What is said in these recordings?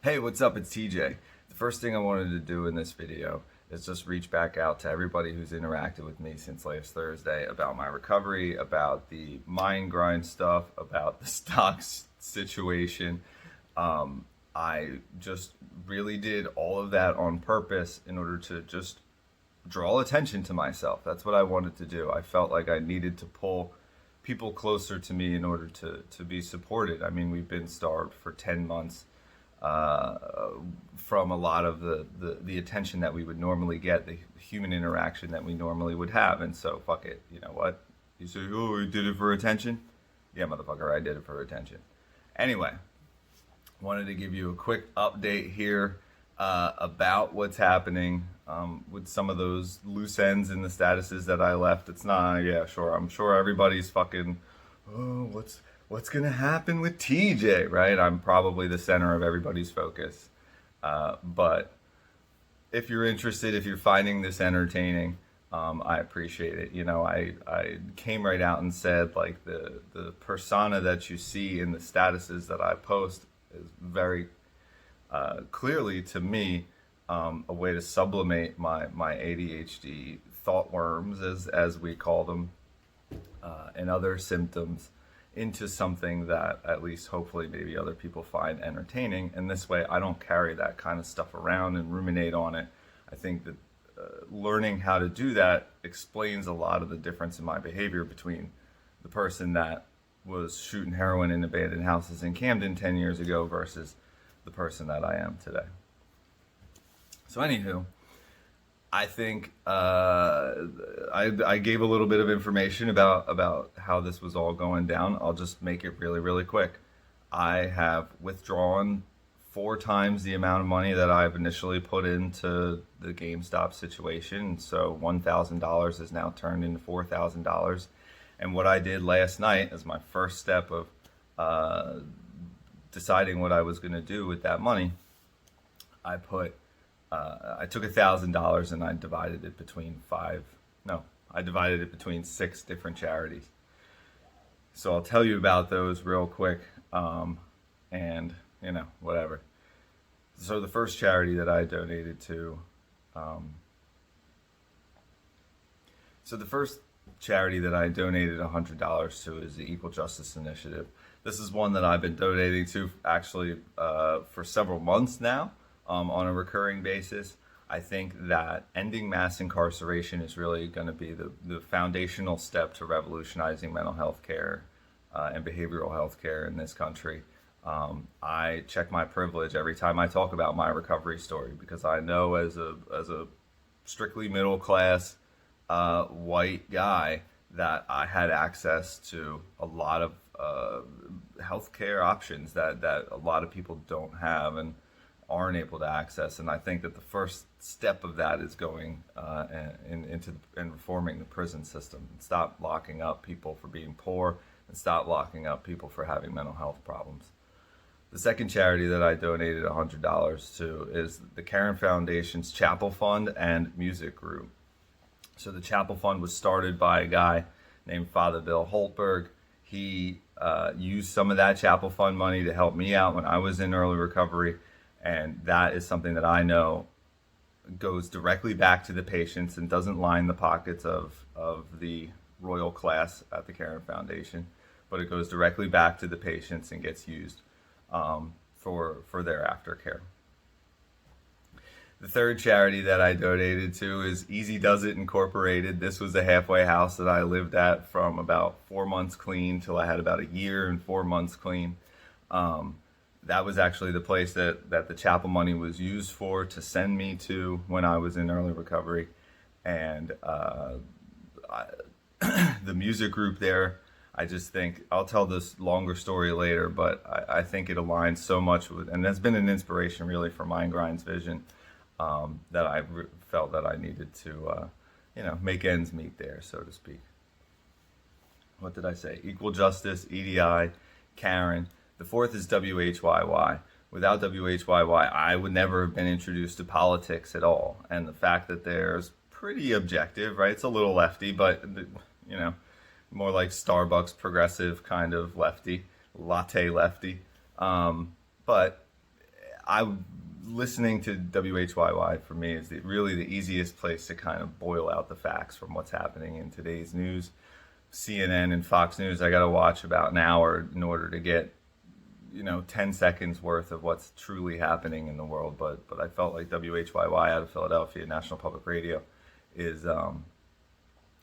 Hey, what's up? It's TJ. The first thing I wanted to do in this video is just reach back out to everybody who's interacted with me since last Thursday about my recovery, about the mind grind stuff, about the stocks situation. I just really did all of that on purpose in order to just draw attention to myself. That's what I wanted to do. I felt like I needed to pull people closer to me in order to be supported. I mean, we've been starved for 10 months from a lot of the attention that we would normally get, the human interaction that we normally would have. And so, fuck it. You know what? You say, oh, you did it for attention? Yeah, motherfucker, I did it for attention. Anyway, wanted to give you a quick update here about what's happening with some of those loose ends in the statuses that I left. It's not, yeah, sure. I'm sure everybody's fucking, oh, what's gonna happen with TJ, right? I'm probably the center of everybody's focus. But if you're interested, if you're finding this entertaining, I appreciate it. You know, I came right out and said, like, the persona that you see in the statuses that I post is very clearly, to me, a way to sublimate my ADHD thought worms, as we call them, and other symptoms into something that at least hopefully maybe other people find entertaining. And this way I don't carry that kind of stuff around and ruminate on it. I think that learning how to do that explains a lot of the difference in my behavior between the person that was shooting heroin in abandoned houses in Camden 10 years ago versus the person that I am today. So anywho, I think I gave a little bit of information about how this was all going down. I'll just make it really, really quick. I have withdrawn 4 times the amount of money that I've initially put into the GameStop situation. So $1,000 is now turned into $4,000. And what I did last night as my first step of deciding what I was going to do with that money, I took $1,000 and I divided it between I divided it between 6 different charities. So I'll tell you about those real quick, and you know, whatever. So the first charity that I donated to, $100 to is the Equal Justice Initiative. This is one that I've been donating to actually for several months now. On a recurring basis. I think that ending mass incarceration is really going to be the foundational step to revolutionizing mental health care and behavioral health care in this country. I check my privilege every time I talk about my recovery story, because I know as a strictly middle class white guy that I had access to a lot of healthcare options that a lot of people don't have and aren't able to access. And I think that the first step of that is going into reforming the prison system, and stop locking up people for being poor and stop locking up people for having mental health problems. The second charity that I donated $100 to is the Caron Foundation's Chapel Fund and Music Group. So the Chapel Fund was started by a guy named Father Bill Holtberg. He used some of that Chapel Fund money to help me out when I was in early recovery. And that is something that I know goes directly back to the patients and doesn't line the pockets of the royal class at the Caron Foundation, but it goes directly back to the patients and gets used for their aftercare. The third charity that I donated to is Easy Does It Incorporated. This was a halfway house that I lived at from about 4 months clean till I had about a year and 4 months clean. That was actually the place that the chapel money was used for, to send me to when I was in early recovery. And the music group there, I just think, I'll tell this longer story later, but I think it aligns so much with, and that's been an inspiration really for Mind Grind's vision, that I felt that I needed to, make ends meet there, so to speak. What did I say? Equal Justice, EDI, Caron. The fourth is WHYY. Without WHYY, I would never have been introduced to politics at all. And the fact that there's pretty objective, right? It's a little lefty, but, you know, more like Starbucks progressive kind of lefty, latte lefty. But I listening to WHYY for me is really the easiest place to kind of boil out the facts from what's happening in today's news. CNN and Fox News, I got to watch about an hour in order to get 10 seconds worth of what's truly happening in the world. But I felt like WHYY out of Philadelphia, National Public Radio, is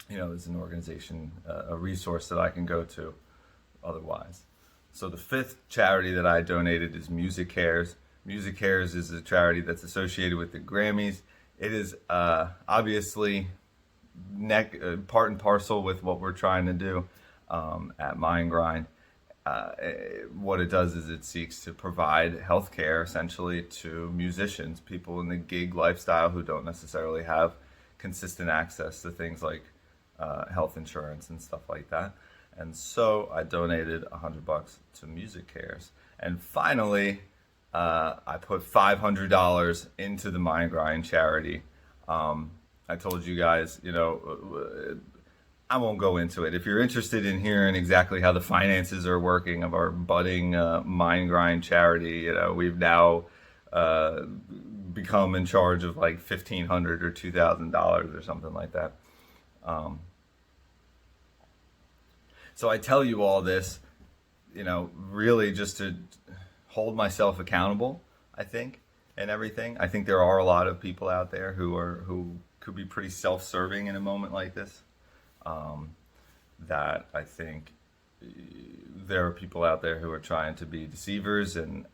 is an organization, a resource that I can go to otherwise. So the fifth charity that I donated is Music Cares. Music Cares is a charity that's associated with the Grammys. It is obviously part and parcel with what we're trying to do at Mindgrind. What it does is it seeks to provide health care essentially to musicians, people in the gig lifestyle who don't necessarily have consistent access to things like health insurance and stuff like that. And so I donated $100 to Music Cares. And finally, I put $500 into the Mindgrind charity. I told you guys, I won't go into it. If you're interested in hearing exactly how the finances are working of our budding Mindgrind charity, we've now become in charge of like $1,500 or $2,000 or something like that. So I tell you all this, really just to hold myself accountable, I think, and everything. I think there are a lot of people out there who could be pretty self-serving in a moment like this. That I think there are people out there who are trying to be deceivers and